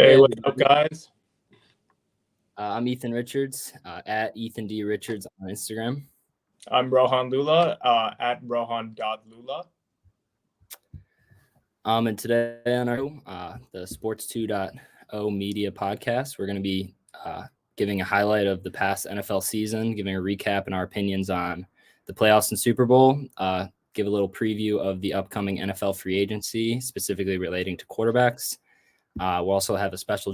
Hey, Hey, what's up, guys? I'm Ethan Richards, at Ethan D. Richards on Instagram. I'm Rohan Lula, at rohan.lula. And today on our the Sports 2.0 Media Podcast, we're going to be giving a highlight of the past NFL season, giving a recap and our opinions on the playoffs and Super Bowl, give a little preview of the upcoming NFL free agency, specifically relating to quarterbacks. We'll also have a special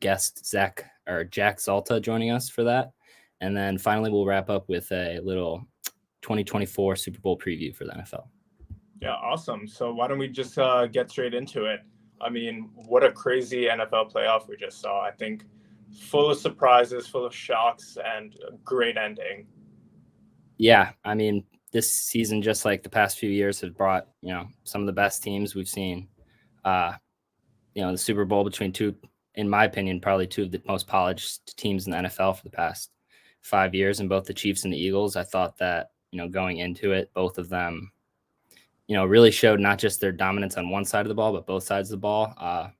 guest, Jack Zalta, joining us for that. And then finally, we'll wrap up with a little 2024 Super Bowl preview for the NFL. Yeah, awesome. So why don't we just get straight into it? I mean, what a crazy NFL playoff we just saw. I think full of surprises, full of shocks, and a great ending. Yeah, I mean, this season, just like the past few years, has brought, some of the best teams we've seen. The Super Bowl between two, in my opinion, probably two of the most polished teams in the NFL for the past 5 years, and both the Chiefs and the Eagles. I thought that, going into it, both of them, really showed not just their dominance on one side of the ball, but both sides of the ball.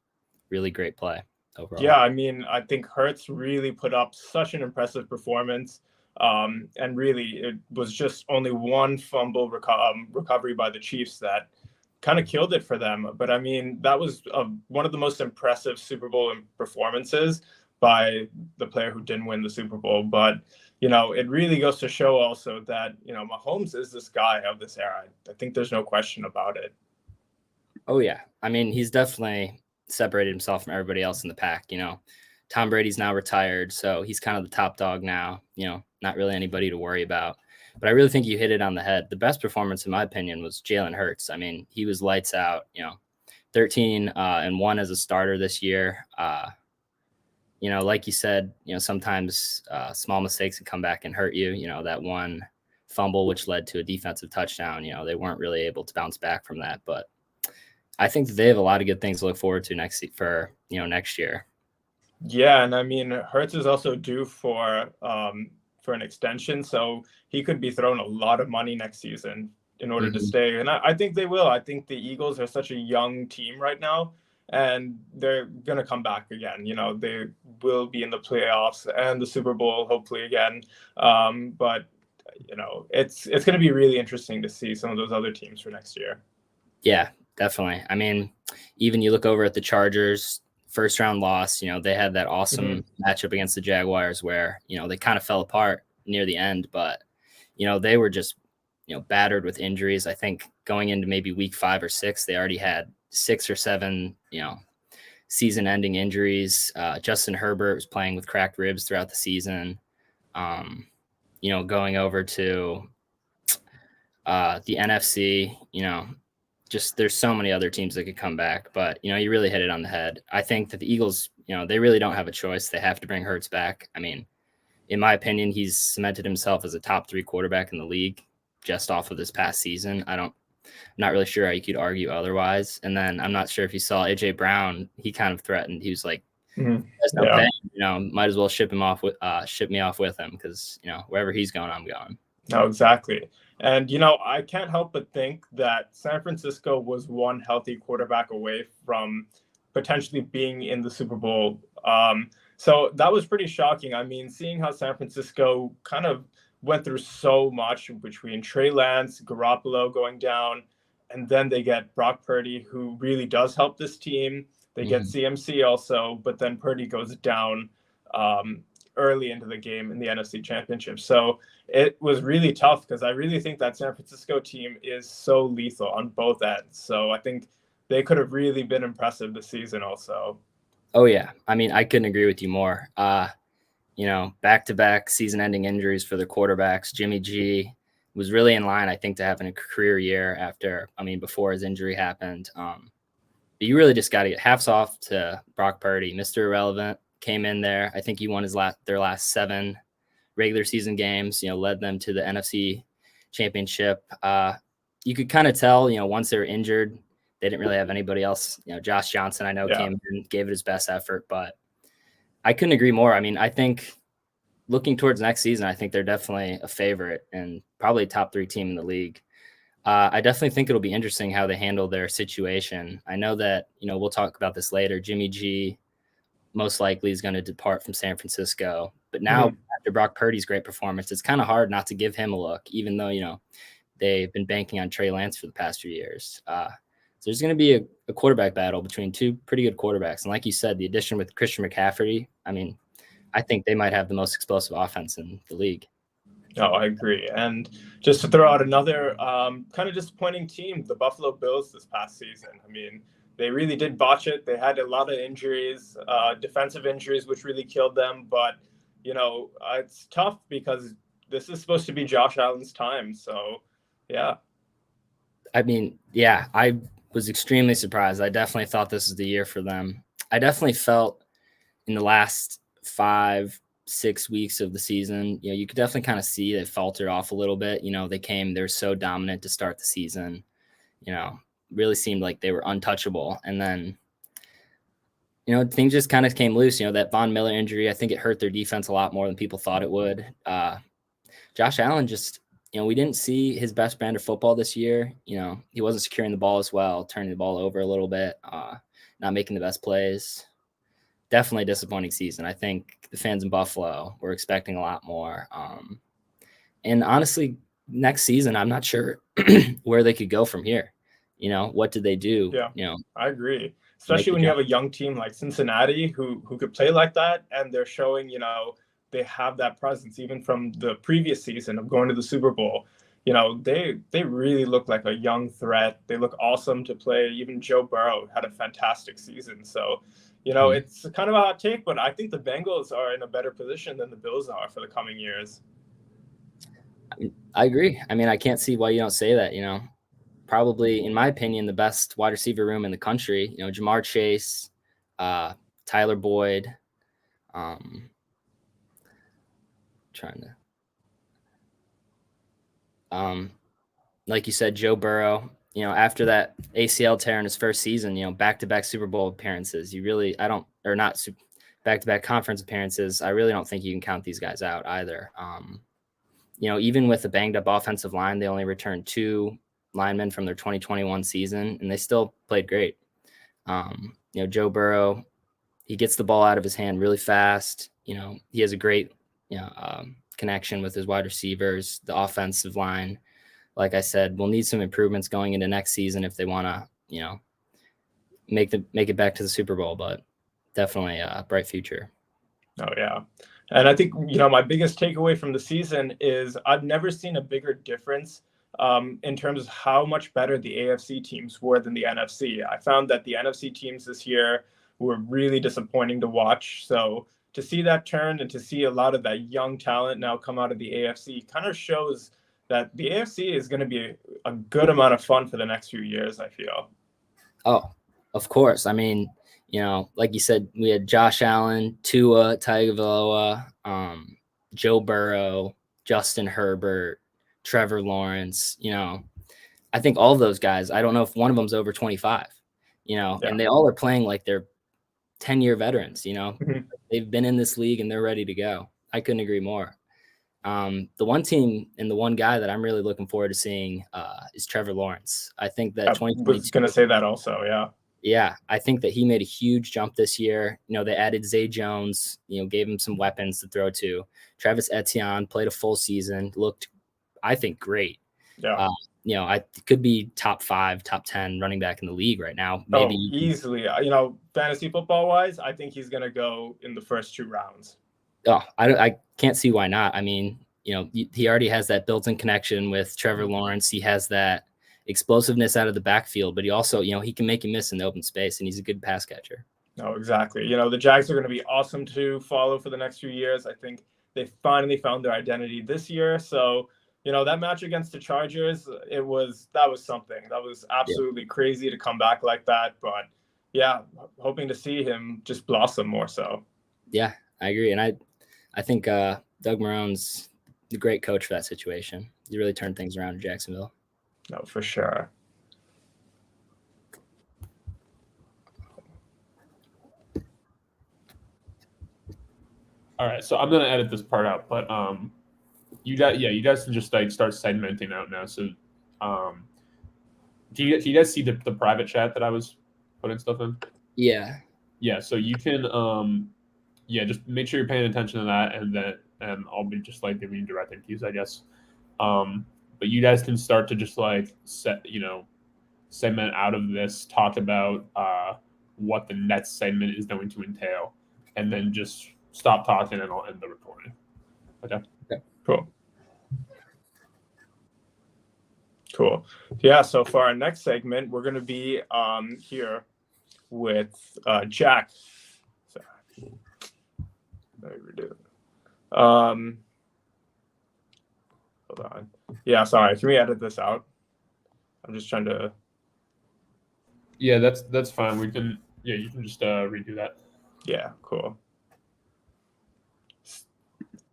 Really great play overall. Yeah, I mean, I think Hurts really put up such an impressive performance. And really, it was just only one fumble recovery by the Chiefs that kind of killed it for them. But I mean, that was one of the most impressive Super Bowl performances by the player who didn't win the Super Bowl. But, it really goes to show also that, Mahomes is this guy of this era. I think there's no question about it. Oh, yeah. I mean, he's definitely separated himself from everybody else in the pack. Tom Brady's now retired, so he's kind of the top dog now, not really anybody to worry about. But I really think you hit it on the head. The best performance, in my opinion, was Jalen Hurts. I mean, he was lights out, 13-1 as a starter this year. Like you said, sometimes small mistakes can come back and hurt you. That one fumble, which led to a defensive touchdown, they weren't really able to bounce back from that. But I think that they have a lot of good things to look forward to next year. Yeah, and I mean, Hurts is also due for an extension, so he could be thrown a lot of money next season in order to stay. And I think they will. I think the Eagles are such a young team right now, and they're going to come back again. They will be in the playoffs and the Super Bowl, hopefully again. But, it's going to be really interesting to see some of those other teams for next year. Yeah, definitely. I mean, even you look over at the Chargers, first round loss, they had that awesome matchup against the Jaguars where, they kind of fell apart near the end, but, they were just, battered with injuries. I think going into maybe week 5 or 6, they already had 6 or 7, season ending injuries. Justin Herbert was playing with cracked ribs throughout the season. Going over to the NFC, just there's so many other teams that could come back, but you really hit it on the head. I think that the Eagles, they really don't have a choice. They have to bring Hurts back. I mean, in my opinion, he's cemented himself as a top 3 quarterback in the league just off of this past season. I'm not really sure how you could argue otherwise. And then I'm not sure if you saw AJ Brown. He kind of threatened. He was like, "There's no pay. Might as well ship me off with him because wherever he's going, I'm going." No, exactly. And, I can't help but think that San Francisco was one healthy quarterback away from potentially being in the Super Bowl. So that was pretty shocking. I mean, seeing how San Francisco kind of went through so much between Trey Lance, Garoppolo going down, and then they get Brock Purdy, who really does help this team. They get CMC also, but then Purdy goes down early into the game in the NFC Championship. So it was really tough because I really think that San Francisco team is so lethal on both ends. So I think they could have really been impressive this season also. Oh, yeah. I mean, I couldn't agree with you more. Back-to-back season-ending injuries for the quarterbacks. Jimmy G was really in line, I think, to having a career year before his injury happened. But you really just got to get hats off to Brock Purdy, Mr. Irrelevant. Came in there. I think he won their last 7 regular season games, led them to the NFC Championship. You could kind of tell, once they were injured, they didn't really have anybody else. Josh Johnson, I know, came in, gave it his best effort, but I couldn't agree more. I mean, I think looking towards next season, I think they're definitely a favorite and probably top 3 team in the league. I definitely think it'll be interesting how they handle their situation. I know that, we'll talk about this later. Jimmy G most likely is going to depart from San Francisco. But now, Mhm. after Brock Purdy's great performance, it's kind of hard not to give him a look, even though, they've been banking on Trey Lance for the past few years. So there's going to be a quarterback battle between two pretty good quarterbacks. And like you said, the addition with Christian McCaffrey, I mean, I think they might have the most explosive offense in the league. No, I agree. And just to throw out another kind of disappointing team, the Buffalo Bills this past season. I mean, they really did botch it. They had a lot of injuries, defensive injuries, which really killed them. But, it's tough because this is supposed to be Josh Allen's time. So, yeah. I mean, yeah, I was extremely surprised. I definitely thought this was the year for them. I definitely felt in the last 5-6 weeks of the season, you could definitely kind of see they faltered off a little bit. They were so dominant to start the season, really seemed like they were untouchable. And then, things just kind of came loose. That Von Miller injury, I think it hurt their defense a lot more than people thought it would. Josh Allen just, we didn't see his best brand of football this year. He wasn't securing the ball as well, turning the ball over a little bit, not making the best plays. Definitely a disappointing season. I think the fans in Buffalo were expecting a lot more. And honestly, next season, I'm not sure where they could go from here. What did they do? Yeah, I agree. Make Especially the when you jump. have a young team like Cincinnati who could play like that, and they're showing, they have that presence even from the previous season of going to the Super Bowl. They really look like a young threat. They look awesome to play. Even Joe Burrow had a fantastic season. So, it's kind of a hot take, but I think the Bengals are in a better position than the Bills are for the coming years. I agree. I mean, I can't see why you don't say that. Probably, in my opinion, the best wide receiver room in the country. Jamar Chase, Tyler Boyd. Trying to, like you said, Joe Burrow. After that ACL tear in his first season, back-to-back Super Bowl appearances. Back-to-back conference appearances. I really don't think you can count these guys out either. Even with a banged-up offensive line, they only returned 2 linemen from their 2021 season, and they still played great. Joe Burrow, he gets the ball out of his hand really fast. He has a great, connection with his wide receivers, the offensive line. Like I said, we'll need some improvements going into next season if they want to, make it back to the Super Bowl, but definitely a bright future. Oh, yeah. And I think, my biggest takeaway from the season is I've never seen a bigger difference in terms of how much better the AFC teams were than the NFC. I found that the NFC teams this year were really disappointing to watch. So to see that turn and to see a lot of that young talent now come out of the AFC kind of shows that the AFC is going to be a good amount of fun for the next few years, I feel. Oh, of course. I mean, like you said, we had Josh Allen, Tua Tagovailoa, Joe Burrow, Justin Herbert, Trevor Lawrence. I think all of those guys. I don't know if one of them's over 25. Yeah. And they all are playing like they're 10-year veterans. Mhm. They've been in this league and they're ready to go. I couldn't agree more. The one team and the one guy that I'm really looking forward to seeing is Trevor Lawrence. I think that I 2022. was going to say that also, yeah. Yeah, I think that he made a huge jump this year. They added Zay Jones, gave him some weapons to throw to. Travis Etienne played a full season, looked, I think, great. Yeah. I could be top 5, top 10 running back in the league right now. Maybe easily. Fantasy football wise, I think he's going to go in the first 2 rounds. Oh, I can't see why not. I mean, he already has that built-in connection with Trevor Lawrence. He has that explosiveness out of the backfield, but he also, he can make you miss in the open space, and he's a good pass catcher. No, exactly. The Jags are going to be awesome to follow for the next few years. I think they finally found their identity this year. So, that match against the Chargers, that was something. That was absolutely crazy to come back like that. But yeah, hoping to see him just blossom more so. Yeah, I agree. And I think Doug Marrone's the great coach for that situation. He really turned things around in Jacksonville. No, for sure. All right, so I'm gonna edit this part out, but you guys can just like start segmenting out now. So do you guys see the private chat that I was putting stuff in? Yeah. Yeah, so you can just make sure you're paying attention to that, and I'll be just like giving you direct cues, I guess. But you guys can start to just like segment out of this, talk about what the next segment is going to entail, and then just stop talking and I'll end the recording. Okay. Cool. Yeah, so for our next segment, we're going to be here with Jack. Sorry. Let me redo it. Hold on. Yeah, sorry. Can we edit this out? I'm just trying to. Yeah, that's fine. We can. Yeah, you can just redo that. Yeah, cool.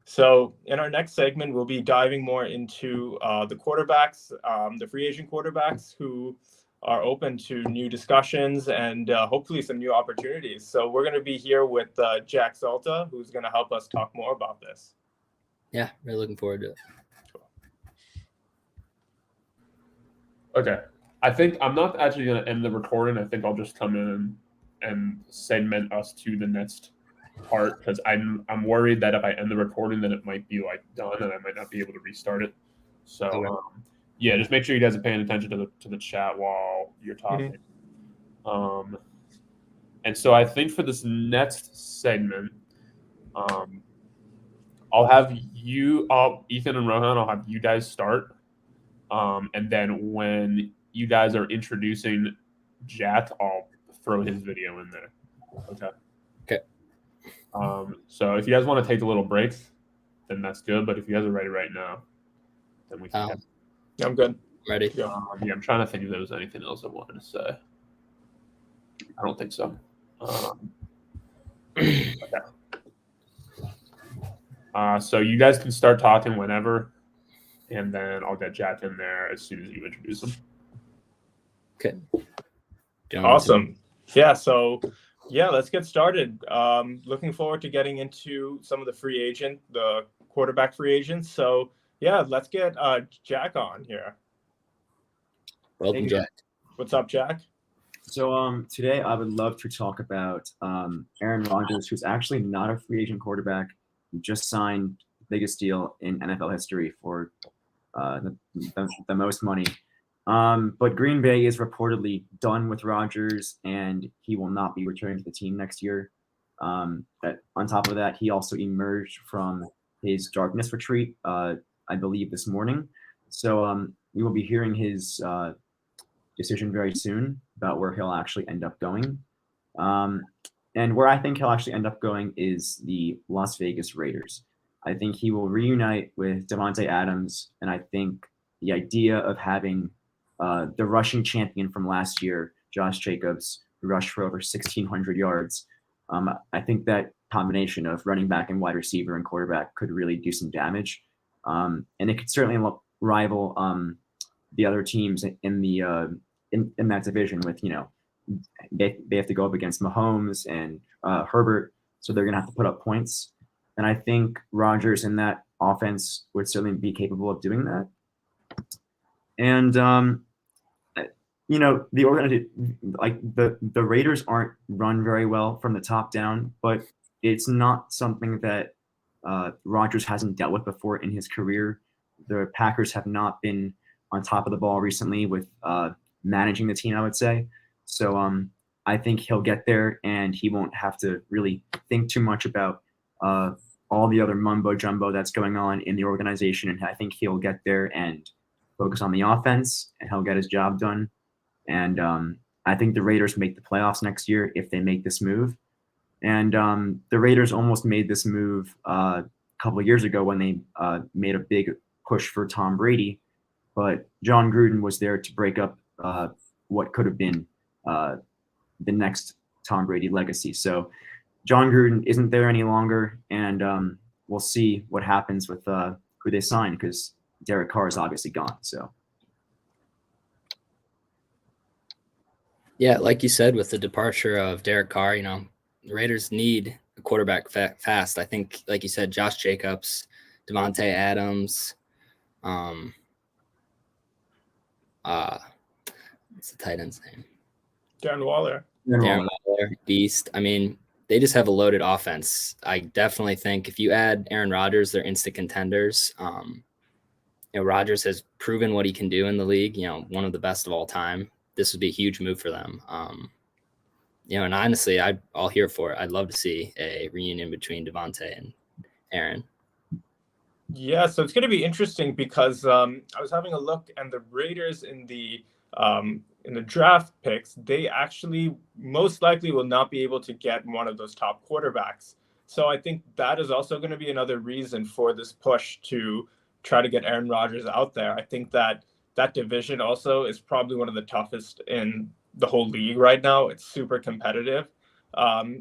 So in our next segment, we'll be diving more into the quarterbacks, the free agent quarterbacks who are open to new discussions and hopefully some new opportunities. So we're going to be here with Jack Salta, who's going to help us talk more about this. Yeah, really looking forward to it. Okay. I think I'm not actually going to end the recording. I think I'll just come in and segment us to the next part, because I'm worried that if I end the recording, then it might be like done and I might not be able to restart it. So Okay. just make sure you guys are paying attention to the chat while you're talking. Mm-hmm. And so I think for this next segment, I'll have you, Ethan and Rohan, I'll have you guys start. And then when you guys are introducing Jack, I'll throw his video in there. Okay. So if you guys want to take a little break, then that's good. But if you guys are ready right now, then we can. Yeah, I'm good. Ready? I'm trying to think if there was anything else I wanted to say. I don't think so. Okay. So you guys can start talking whenever, and then I'll get Jack in there as soon as you introduce him. Okay. Awesome. Yeah, so let's get started. Looking forward to getting into some of the quarterback free agents. So yeah, let's get Jack on here. Welcome, Jack. What's up, Jack? So today I would love to talk about Aaron Rodgers, who's actually not a free agent quarterback. He just signed the biggest deal in NFL history for the most money. But Green Bay is reportedly done with Rodgers, and he will not be returning to the team next year. On top of that, he also emerged from his darkness retreat, I believe, this morning. So we will be hearing his decision very soon about where he'll actually end up going. And where I think he'll actually end up going is the Las Vegas Raiders. I think he will reunite with Davante Adams, and I think the idea of having the rushing champion from last year, Josh Jacobs, who rushed for over 1,600 yards, I think that combination of running back and wide receiver and quarterback could really do some damage. And it could certainly rival the other teams in the in that division with, they have to go up against Mahomes and Herbert, so they're going to have to put up points. And I think Rodgers in that offense would certainly be capable of doing that. And, the organization, like the Raiders aren't run very well from the top down, but it's not something that Rodgers hasn't dealt with before in his career. The Packers have not been on top of the ball recently with managing the team, I would say. So I think he'll get there, and he won't have to really think too much about all the other mumbo jumbo that's going on in the organization. And I think he'll get there and focus on the offense, and he'll get his job done. And I think the Raiders make the playoffs next year if they make this move. And the Raiders almost made this move a couple of years ago when they made a big push for Tom Brady. But John Gruden was there to break up what could have been the next Tom Brady legacy. So John Gruden isn't there any longer, and we'll see what happens with who they sign, because Derek Carr is obviously gone. So, yeah, like you said, with the departure of Derek Carr, the Raiders need a quarterback fast. I think, like you said, Josh Jacobs, Davante Adams, What's the tight end's name? Darren Waller. Darren Waller, beast. I mean, they just have a loaded offense. I definitely think if you add Aaron Rodgers, they're instant contenders. Rodgers has proven what he can do in the league. One of the best of all time. This would be a huge move for them. And honestly, I'll here for it. I'd love to see a reunion between Devontae and Aaron. Yeah, so it's going to be interesting because I was having a look, and the Raiders in the draft picks, they actually most likely will not be able to get one of those top quarterbacks. So I think that is also going to be another reason for this push to try to get Aaron Rodgers out there. I think that division also is probably one of the toughest in the whole league right now. It's super competitive.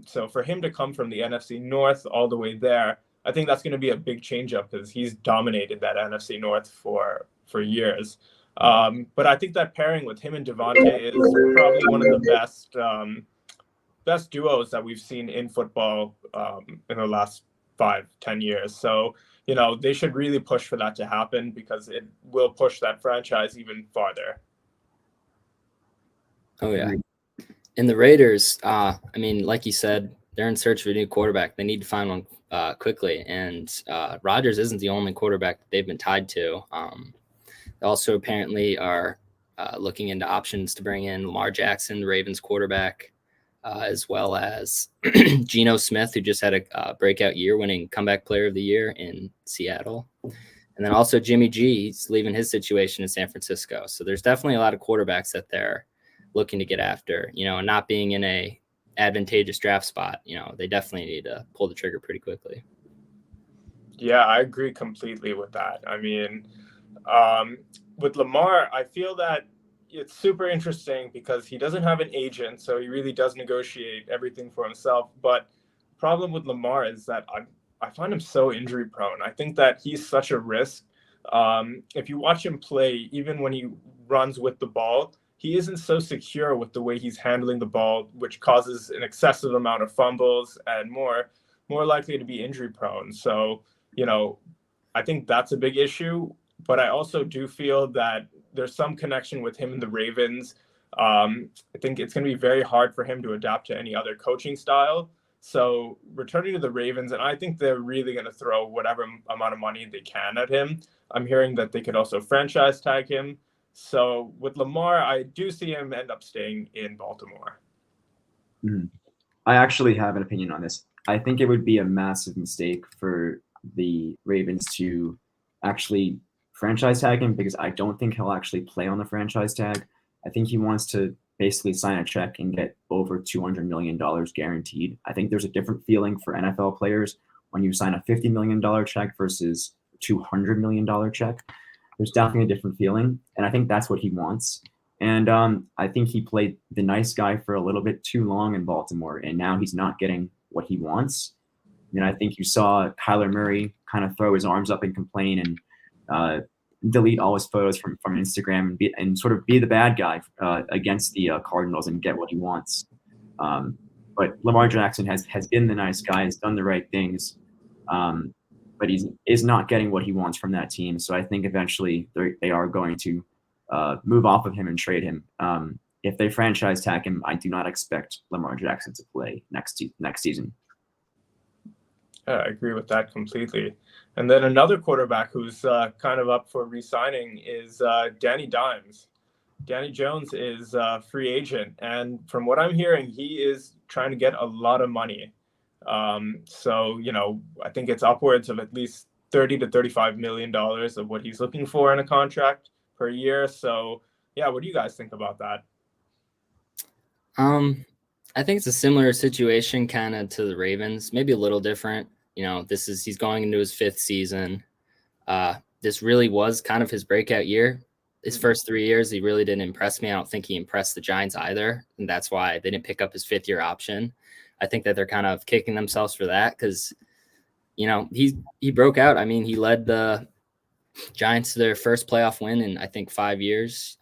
So for him to come from the NFC North all the way there, I think that's going to be a big change up because he's dominated that NFC North for years. But I think that pairing with him and Devontae is probably one of the best duos that we've seen in football in the last 5-10 years. So, they should really push for that to happen because it will push that franchise even farther. Oh, yeah. And the Raiders, like you said, they're in search of a new quarterback. They need to find one quickly. And Rodgers isn't the only quarterback that they've been tied to. They also apparently are looking into options to bring in Lamar Jackson, the Ravens quarterback, as well as Geno Smith, who just had a breakout year, winning comeback player of the year in Seattle. And then also Jimmy G, he's leaving his situation in San Francisco. So there's definitely a lot of quarterbacks that they're looking to get after, and not being in a advantageous draft spot. They definitely need to pull the trigger pretty quickly. Yeah, I agree completely with that. I mean, with Lamar, I feel that it's super interesting because he doesn't have an agent, so he really does negotiate everything for himself. But the problem with Lamar is that I find him so injury prone. I think that he's such a risk. If you watch him play, even when he runs with the ball, he isn't so secure with the way he's handling the ball, which causes an excessive amount of fumbles and more likely to be injury prone. So, I think that's a big issue. But I also do feel that there's some connection with him and the Ravens. I think it's going to be very hard for him to adapt to any other coaching style. So returning to the Ravens, and I think they're really going to throw whatever amount of money they can at him. I'm hearing that they could also franchise tag him. So with Lamar, I do see him end up staying in Baltimore. Mm-hmm. I actually have an opinion on this. I think it would be a massive mistake for the Ravens to actually franchise tag him because I don't think he'll actually play on the franchise tag. I think he wants to basically sign a check and get over $200 million guaranteed. I think there's a different feeling for NFL players when you sign a $50 million check versus $200 million check. There's definitely a different feeling, and I think that's what he wants. And I think he played the nice guy for a little bit too long in Baltimore, and now he's not getting what he wants. And I think you saw Kyler Murray kind of throw his arms up and complain and delete all his photos from Instagram and sort of be the bad guy against the Cardinals and get what he wants. But Lamar Jackson has been the nice guy, has done the right things, but he is not getting what he wants from that team. So I think eventually they are going to move off of him and trade him. If they franchise tag him, I do not expect Lamar Jackson to play next season. I agree with that completely. And then another quarterback who's kind of up for re-signing is Danny Dimes. Danny Jones is a free agent. And from what I'm hearing, he is trying to get a lot of money. So, I think it's upwards of at least $30 to $35 million of what he's looking for in a contract per year. So, yeah, what do you guys think about that? I think it's a similar situation kind of to the Ravens, maybe a little different. He's going into his 5th season. This really was kind of his breakout year. His first 3 years, he really didn't impress me. I don't think he impressed the Giants either. And that's why they didn't pick up his 5th-year option. I think that they're kind of kicking themselves for that because, he broke out. I mean, he led the Giants to their first playoff win in, I think, 5 years.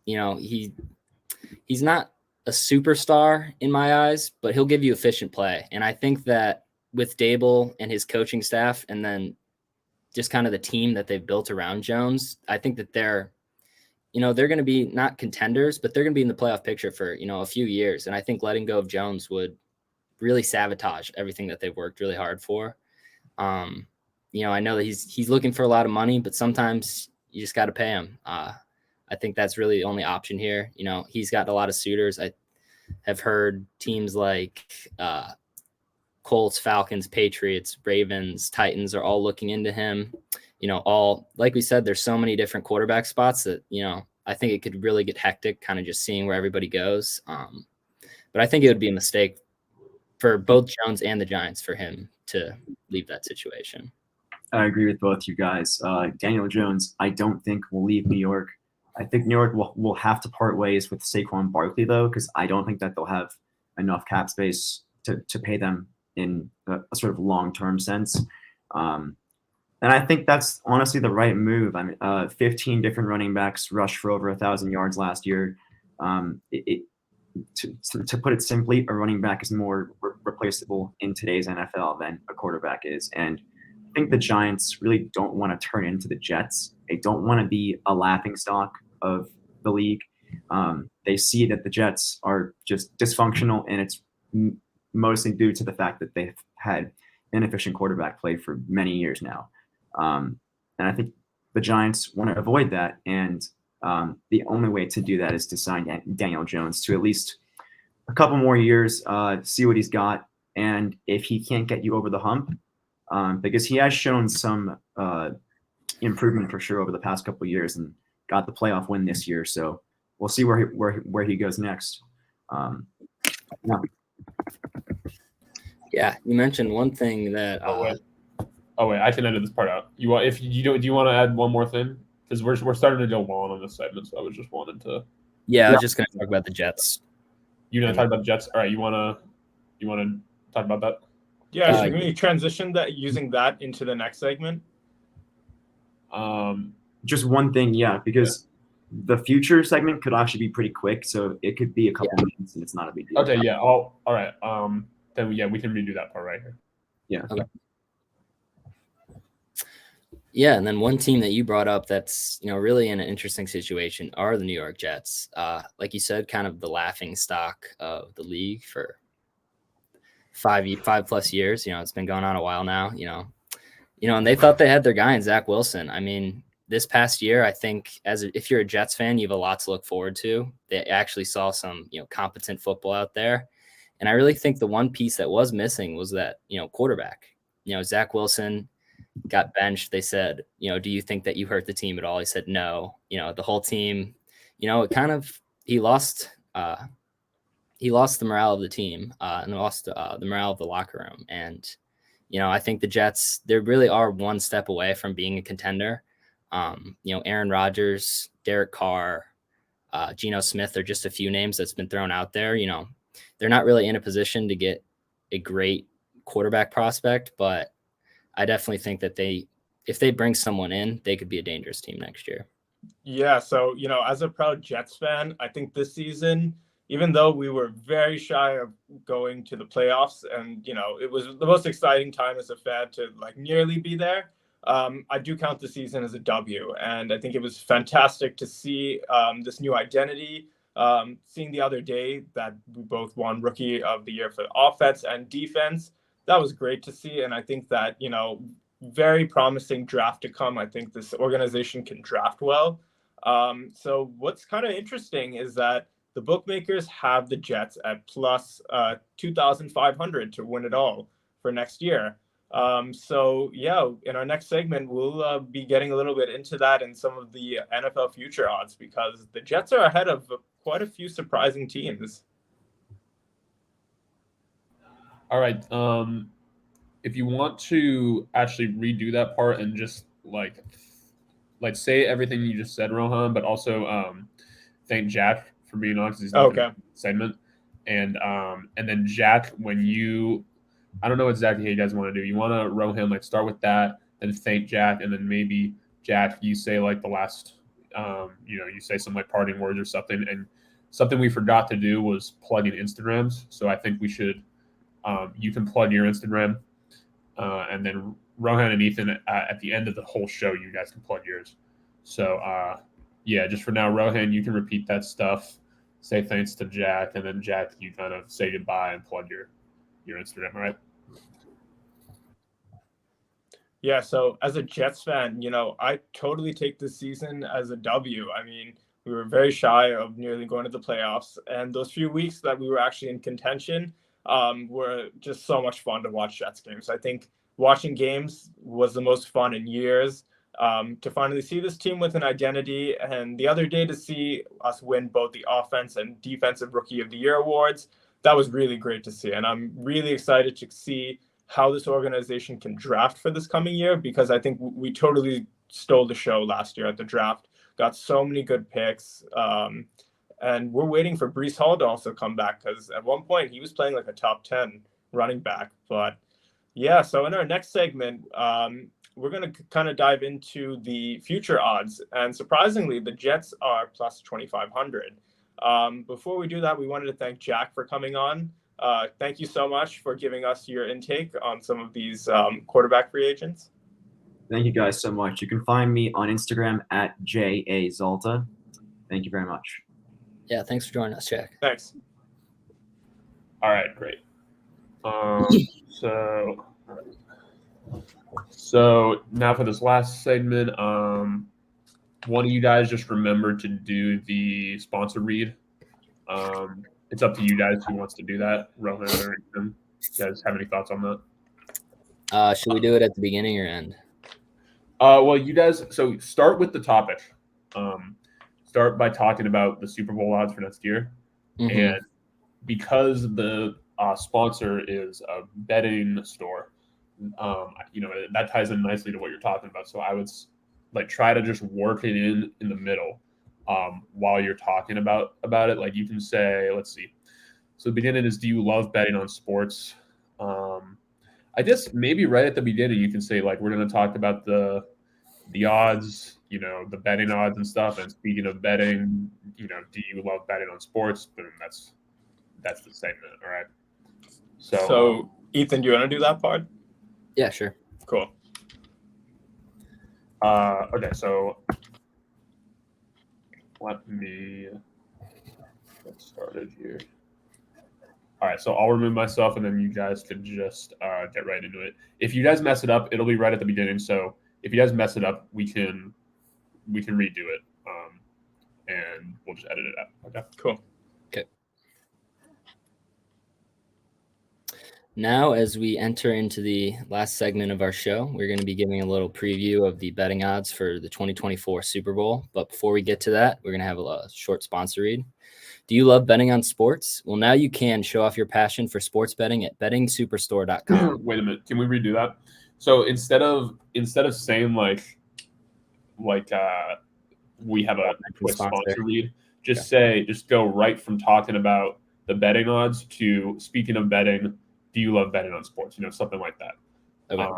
He's not a superstar in my eyes, but he'll give you efficient play. And I think that with Dable and his coaching staff and then just kind of the team that they've built around Jones, I think that they're they're going to be not contenders, but they're going to be in the playoff picture for, a few years. And I think letting go of Jones would really sabotage everything that they've worked really hard for. I know that he's looking for a lot of money, but sometimes you just got to pay him. I think that's really the only option here. He's got a lot of suitors. I have heard teams like Colts, Falcons, Patriots, Ravens, Titans are all looking into him. All, like we said, there's so many different quarterback spots that, I think it could really get hectic kind of just seeing where everybody goes. But I think it would be a mistake for both Jones and the Giants for him to leave that situation. I agree with both you guys. Daniel Jones, I don't think will leave New York. I think New York will have to part ways with Saquon Barkley, though, because I don't think that they'll have enough cap space to pay them in a sort of long-term sense. And I think that's honestly the right move. I mean, 15 different running backs rushed for over 1,000 yards last year. To put it simply, a running back is more replaceable in today's NFL than a quarterback is. And I think the Giants really don't want to turn into the Jets. They don't want to be a laughingstock of the league. They see that the Jets are just dysfunctional, and it's mostly due to the fact that they've had inefficient quarterback play for many years now. And I think the Giants want to avoid that. And the only way to do that is to sign Daniel Jones to at least a couple more years, see what he's got. And if he can't get you over the hump, because he has shown some improvement for sure over the past couple of years and got the playoff win this year. So we'll see where he goes next. Yeah, you mentioned one thing that. Oh wait, I can edit this part out. Do you want to add one more thing? Because we're starting to go long on this segment, so I was just wanting to. Yeah, I was just going to talk about the Jets. You gonna talk about the Jets? All right, you wanna talk about that? Yeah, should we transition using that into the next segment? Just one thing, because the future segment could actually be pretty quick, so it could be a couple minutes, and it's not a big deal. Okay, yeah. All right. Then we can redo that part right here. Yeah. Okay. Yeah, and then one team that you brought up that's really in an interesting situation are the New York Jets. Like you said, kind of the laughing stock of the league for 5+ years. It's been going on a while now. And they thought they had their guy in Zach Wilson. I mean, this past year, I think if you're a Jets fan, you have a lot to look forward to. They actually saw some competent football out there, and I really think the one piece that was missing was that quarterback. Zach Wilson got benched. They said, do you think that you hurt the team at all? He said, no. The whole team, it kind of, he lost the morale of the team and lost the morale of the locker room. And, I think the Jets, they really are one step away from being a contender. Aaron Rodgers, Derek Carr, Geno Smith are just a few names that's been thrown out there. They're not really in a position to get a great quarterback prospect, but I definitely think that if they bring someone in, they could be a dangerous team next year. Yeah. So, as a proud Jets fan, I think this season, even though we were very shy of going to the playoffs and, it was the most exciting time as a fan to nearly be there. I do count the season as a W. And I think it was fantastic to see this new identity. Seeing the other day that we both won Rookie of the Year for offense and defense. That was great to see. And I think that, very promising draft to come. I think this organization can draft well. So what's kind of interesting is that the bookmakers have the Jets at plus 2,500 to win it all for next year. So yeah, in our next segment, we'll be getting a little bit into that and some of the NFL future odds, because the Jets are ahead of quite a few surprising teams. All right. If you want to actually redo that part and just say everything you just said, Rohan, but also thank Jack for being on, because he's not in the segment. And then Jack, I don't know exactly how you guys want to do. You want to Rohan start with that, then thank Jack, and then maybe Jack, you say the last, you say some parting words or something. And something we forgot to do was plugging Instagrams. So I think we should. You can plug your Instagram, and then Rohan and Ethan at the end of the whole show, you guys can plug yours. So yeah, just for now, Rohan, you can repeat that stuff. Say thanks to Jack, and then Jack, you kind of say goodbye and plug your Instagram, all right? Yeah, so as a Jets fan, I totally take this season as a W. I mean, we were very shy of nearly going to the playoffs, and those few weeks that we were actually in contention were just so much fun to watch Jets games. I think watching games was the most fun in years. To finally see this team with an identity, and the other day to see us win both the offense and defensive rookie of the year awards, that was really great to see. And I'm really excited to see how this organization can draft for this coming year, because I think we totally stole the show last year at the draft. Got so many good picks. And we're waiting for Breece Hall to also come back, because at one point he was playing like a top 10 running back. But yeah, so in our next segment, we're going to kind of dive into the future odds. And surprisingly, the Jets are plus 2,500. Before we do that, we wanted to thank Jack for coming on. Thank you so much for giving us your intake on some of these quarterback free agents. Thank you guys so much. You can find me on Instagram at JAZalta. Thank you very much. Yeah, thanks for joining us, Jack. Thanks. All right, great. So now for this last segment, one of you guys just remember to do the sponsor read. It's up to you guys who wants to do that. Rohan or Ethan. You guys have any thoughts on that? Should we do it at the beginning or end? Well, you guys, so start with the topic. Start by talking about the Super Bowl odds for next year. Mhm. And because the sponsor is a betting store, that ties in nicely to what you're talking about. So I would try to just work it in the middle while you're talking about it. Like you can say, let's see. So the beginning is, do you love betting on sports? I guess maybe right at the beginning you can say, like, we're going to talk about the odds, the betting odds and stuff. And speaking of betting, do you love betting on sports? Boom, that's the segment. All right. So Ethan, do you want to do that part? Yeah, sure. Cool. Okay, so let me get started here. All right, so I'll remove myself, and then you guys can just get right into it. If you guys mess it up, it'll be right at the beginning. So if you guys mess it up, we can redo it, and we'll just edit it out. Okay. Cool. Now, as we enter into the last segment of our show, we're going to be giving a little preview of the betting odds for the 2024 Super Bowl. But before we get to that, we're going to have a short sponsor read. Do you love betting on sports? Well, now you can show off your passion for sports betting at bettingsuperstore.com. Wait a minute. Can we redo that? So instead of saying like we have a quick sponsor read, just go right from talking about the betting odds to speaking of betting. Do you love betting on sports? Something like that. Okay.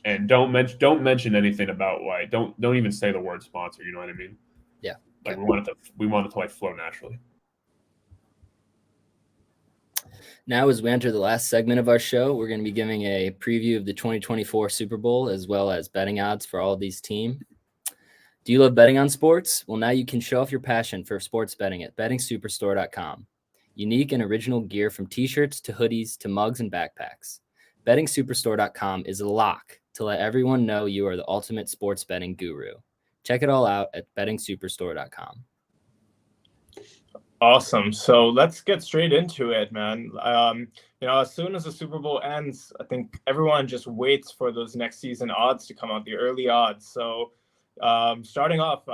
And don't mention anything about don't even say the word sponsor. You know what I mean? Yeah. Like we want it to like flow naturally. Now, as we enter the last segment of our show, we're going to be giving a preview of the 2024 Super Bowl, as well as betting odds for all of these teams. Do you love betting on sports? Well, now you can show off your passion for sports betting at bettingsuperstore.com. Unique and original gear from t-shirts to hoodies to mugs and backpacks. BettingSuperstore.com is a lock to let everyone know you are the ultimate sports betting guru. Check it all out at BettingSuperstore.com. Awesome. So let's get straight into it, man. As soon as the Super Bowl ends, I think everyone just waits for those next season odds to come out, the early odds. So starting off,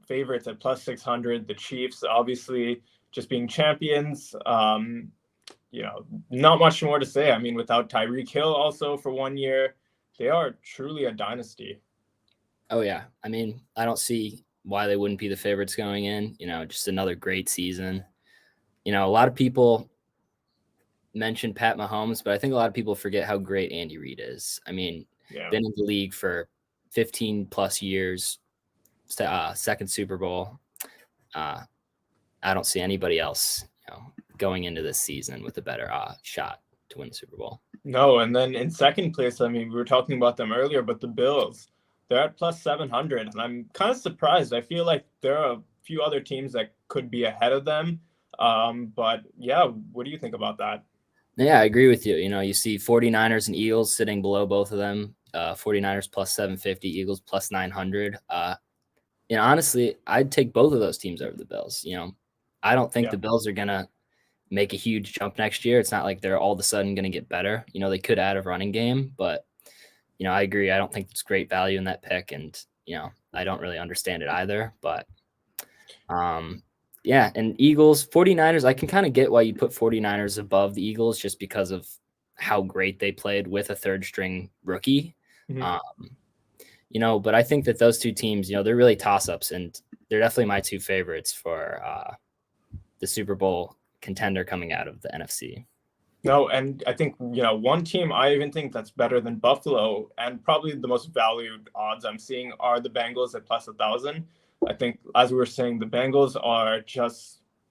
favorites at plus 600, the Chiefs, obviously, just being champions, not much more to say. Without Tyreek Hill also for 1 year, they are truly a dynasty. Oh, yeah. I don't see why they wouldn't be the favorites going in. Just another great season. A lot of people mention Pat Mahomes, but I think a lot of people forget how great Andy Reid is. Been in the league for 15 plus years, second Super Bowl. I don't see anybody else, going into this season with a better shot to win the Super Bowl. No, and then in second place, we were talking about them earlier, but the Bills, they're at plus 700, and I'm kind of surprised. I feel like there are a few other teams that could be ahead of them. But yeah, what do you think about that? Yeah, I agree with you. You see 49ers and Eagles sitting below both of them. 49ers plus 750, Eagles plus 900. Honestly, I'd take both of those teams over the Bills. I don't think Yeah. the Bills are going to make a huge jump next year. It's not like they're all of a sudden going to get better. They could add a running game, but I agree. I don't think it's great value in that pick, and I don't really understand it either. But yeah, and Eagles, 49ers, I can kind of get why you put 49ers above the Eagles just because of how great they played with a third string rookie. But I think that those two teams, they're really toss-ups, and they're definitely my two favorites for the Super Bowl contender coming out of the NFC. No, and I think, one team I even think that's better than Buffalo, and probably the most valued odds I'm seeing are the Bengals at plus 1,000. I think, as we were saying, the Bengals are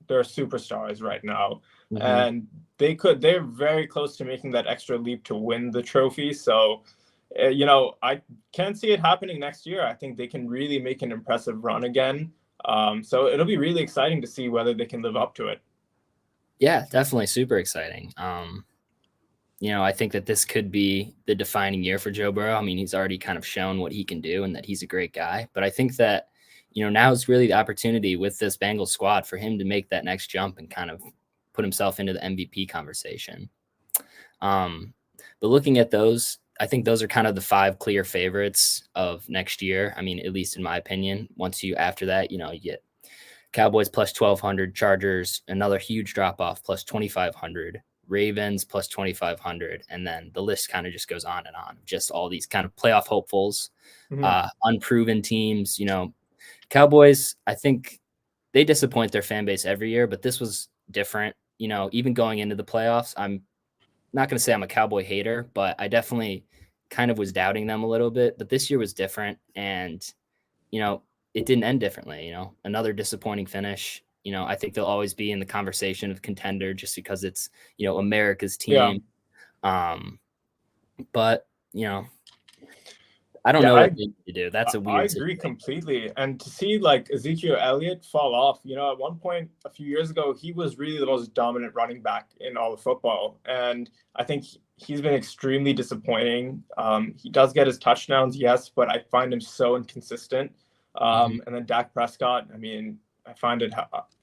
they're superstars right now. And they're very close to making that extra leap to win the trophy. So, I can't see it happening next year. I think they can really make an impressive run again. So it'll be really exciting to see whether they can live up to it. Yeah, definitely super exciting. I think that this could be the defining year for Joe Burrow. I mean, he's already kind of shown what he can do and that he's a great guy. But I think that, now is really the opportunity with this Bengals squad for him to make that next jump and kind of put himself into the MVP conversation. But looking at those, I think those are kind of the 5 clear favorites of next year. I mean, at least in my opinion. After that, you get Cowboys plus 1,200, Chargers, another huge drop off plus 2,500, Ravens plus 2,500. And then the list kind of just goes on and on. Just all these kind of playoff hopefuls, unproven teams. Cowboys, I think they disappoint their fan base every year, but this was different. Even going into the playoffs, I'm not going to say I'm a Cowboy hater, but I definitely kind of was doubting them a little bit. But this year was different, and it didn't end differently. Another disappointing finish. I think they'll always be in the conversation of contender just because it's America's team. Yeah. But I don't know what they need to do. That's a weird. I agree completely. And to see like Ezekiel Elliott fall off, at one point a few years ago, he was really the most dominant running back in all of football. And I think he's been extremely disappointing. He does get his touchdowns, yes, but I find him so inconsistent. And then Dak Prescott, I mean, I find it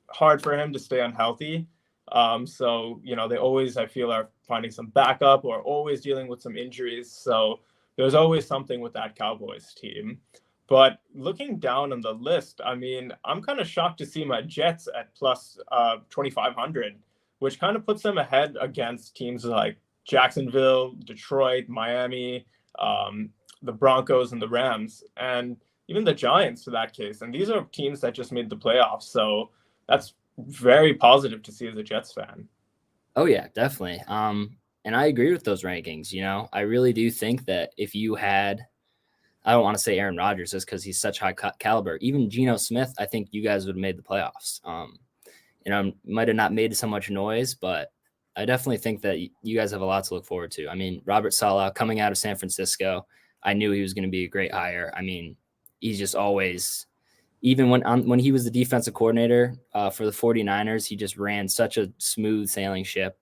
hard for him to stay unhealthy. So, they always, I feel, are finding some backup or always dealing with some injuries. So there's always something with that Cowboys team. But looking down on the list, I mean, I'm kind of shocked to see my Jets at plus 2,500, which kind of puts them ahead against teams like Jacksonville, Detroit, Miami, the Broncos, and the Rams, and even the Giants to that case. And these are teams that just made the playoffs. So that's very positive to see as a Jets fan. Oh, yeah, definitely. And I agree with those rankings. I really do think that if you had, I don't want to say Aaron Rodgers just because he's such high caliber, even Geno Smith, I think you guys would have made the playoffs. Might have not made so much noise, but I definitely think that you guys have a lot to look forward to. I mean, Robert Saleh coming out of San Francisco, I knew he was going to be a great hire. I mean, he's just always, even when he was the defensive coordinator for the 49ers, he just ran such a smooth sailing ship,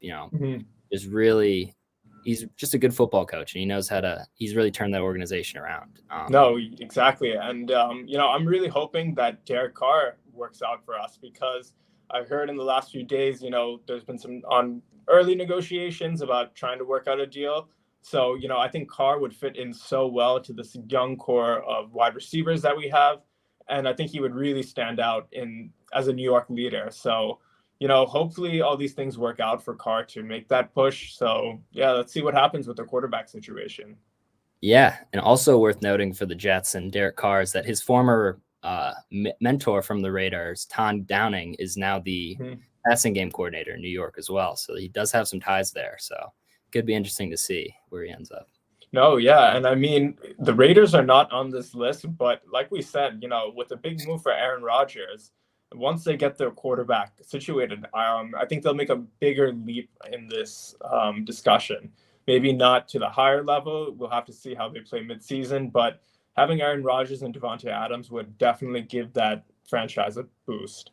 he's just a good football coach, and he knows he's really turned that organization around. No, exactly. And, I'm really hoping that Derek Carr works out for us, because I heard in the last few days, there's been some early negotiations about trying to work out a deal. So, I think Carr would fit in so well to this young core of wide receivers that we have. And I think he would really stand out as a New York leader. So, hopefully all these things work out for Carr to make that push. So, yeah, let's see what happens with the quarterback situation. Yeah, and also worth noting for the Jets and Derek Carr is that his former mentor from the Raiders, Todd Downing, is now the passing game coordinator in New York as well. So he does have some ties there. So it could be interesting to see where he ends up. No, yeah. And I mean, the Raiders are not on this list, but like we said, with a big move for Aaron Rodgers, once they get their quarterback situated, I think they'll make a bigger leap in this discussion. Maybe not to the higher level. We'll have to see how they play midseason, but having Aaron Rodgers and Devontae Adams would definitely give that franchise a boost.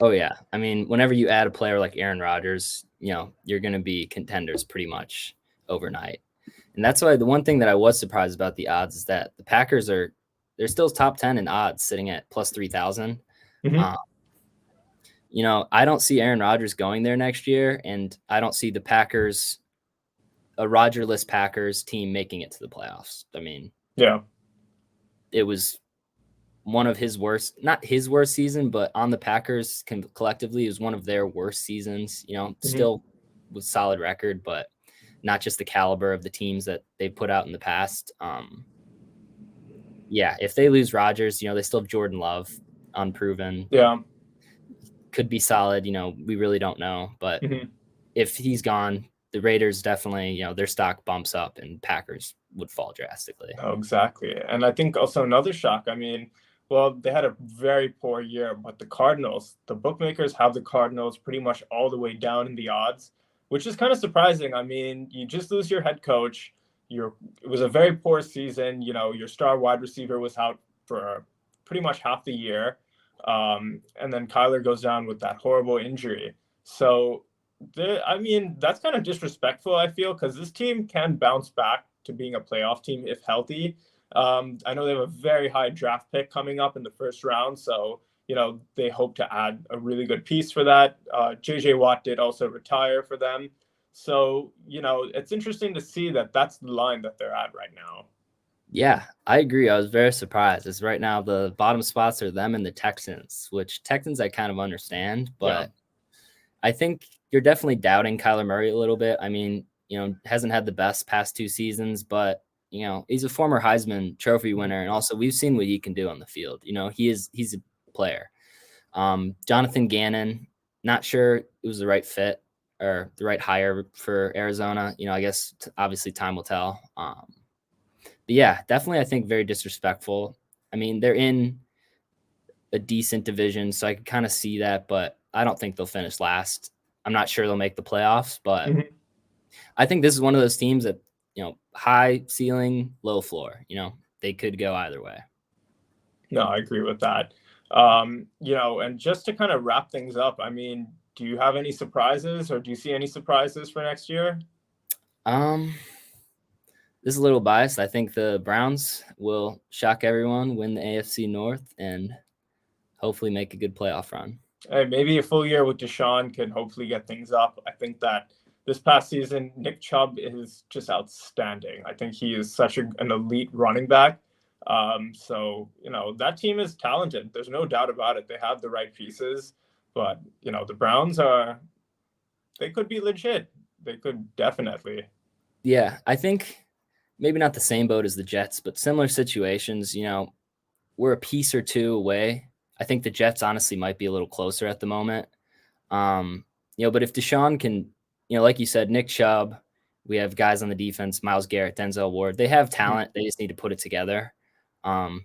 Oh yeah. I mean, whenever you add a player like Aaron Rodgers, you're going to be contenders pretty much overnight. And that's why the one thing that I was surprised about the odds is that the Packers they're still top 10 in odds, sitting at plus 3,000. Mhm. I don't see Aaron Rodgers going there next year, and I don't see the Packers, a Rodgers-less Packers team, making it to the playoffs. I mean, Yeah. it was one of his worst, not his worst season, but on the Packers collectively, it was one of their worst seasons. Still with solid record, but not just the caliber of the teams that they put out in the past. Yeah, if they lose Rodgers, they still have Jordan Love, unproven. Yeah. Could be solid. We really don't know. But if he's gone, the Raiders definitely, their stock bumps up and Packers would fall drastically. Oh, exactly. And I think also another shock. I mean, well, they had a very poor year, but the Cardinals, the bookmakers have the Cardinals pretty much all the way down in the odds, which is kind of surprising. I mean, you just lose your head coach. It was a very poor season. Your star wide receiver was out for pretty much half the year. And then Kyler goes down with that horrible injury. So, that's kind of disrespectful, I feel, because this team can bounce back to being a playoff team if healthy. I know they have a very high draft pick coming up in the first round. So, they hope to add a really good piece for that. JJ Watt did also retire for them. So, it's interesting to see that that's the line that they're at right now. Yeah, I agree. I was very surprised. As right now, the bottom spots are them and the Texans, which Texans I kind of understand, but I think you're definitely doubting Kyler Murray a little bit. I mean, hasn't had the best past 2 seasons, but he's a former Heisman Trophy winner, and also we've seen what he can do on the field. He's a player. Jonathan Gannon, not sure it was the right fit or the right hire for Arizona. I guess obviously time will tell. But yeah, definitely I think very disrespectful. I mean, they're in a decent division, so I can kind of see that, but I don't think they'll finish last. I'm not sure they'll make the playoffs, but I think this is one of those teams that, high ceiling, low floor. They could go either way. No, I agree with that. And just to kind of wrap things up, I mean, do you have any surprises or do you see any surprises for next year? This is a little biased. I think the Browns will shock everyone, win the AFC North, and hopefully make a good playoff run. Hey, maybe a full year with Deshaun can hopefully get things up. I think that this past season, Nick Chubb is just outstanding. I think he is such an elite running back. So, that team is talented. There's no doubt about it. They have the right pieces, but, the Browns they could be legit. They could definitely. Yeah, I think maybe not the same boat as the Jets, but similar situations. We're a piece or two away. I think the Jets honestly might be a little closer at the moment. But if Deshaun can, like you said, Nick Chubb, we have guys on the defense, Myles Garrett, Denzel Ward. They have talent. They just need to put it together. And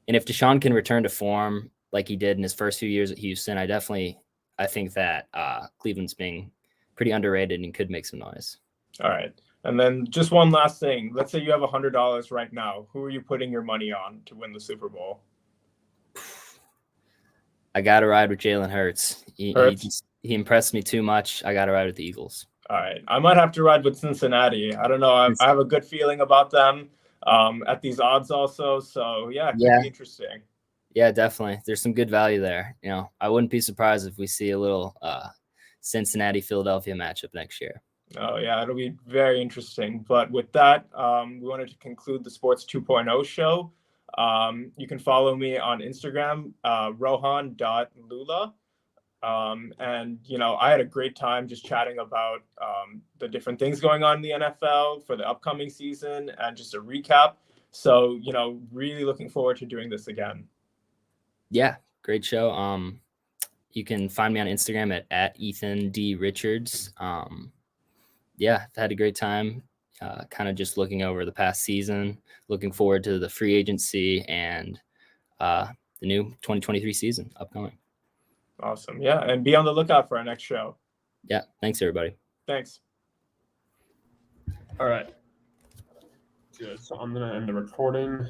if Deshaun can return to form like he did in his first few years at Houston, I think that Cleveland's being pretty underrated and could make some noise. All right. And then just one last thing. Let's say you have $100 right now. Who are you putting your money on to win the Super Bowl? I got to ride with Jalen Hurts. He impressed me too much. I got to ride with the Eagles. All right. I might have to ride with Cincinnati. I don't know. I have a good feeling about them at these odds also. So, yeah, it could be interesting. Yeah, definitely. There's some good value there. I wouldn't be surprised if we see a little Cincinnati-Philadelphia matchup next year. Oh, yeah, it'll be very interesting. But with that, we wanted to conclude the Sports 2.0 show. You can follow me on Instagram, rohan.lula. And, I had a great time just chatting about the different things going on in the NFL for the upcoming season and just a recap. So, really looking forward to doing this again. Yeah, great show. You can find me on Instagram at Ethan D. Richards. Yeah, I've had a great time kind of just looking over the past season, looking forward to the free agency and the new 2023 season upcoming. Awesome. Yeah, and be on the lookout for our next show. Yeah, thanks, everybody. Thanks. All right. Good. So I'm going to end the recording.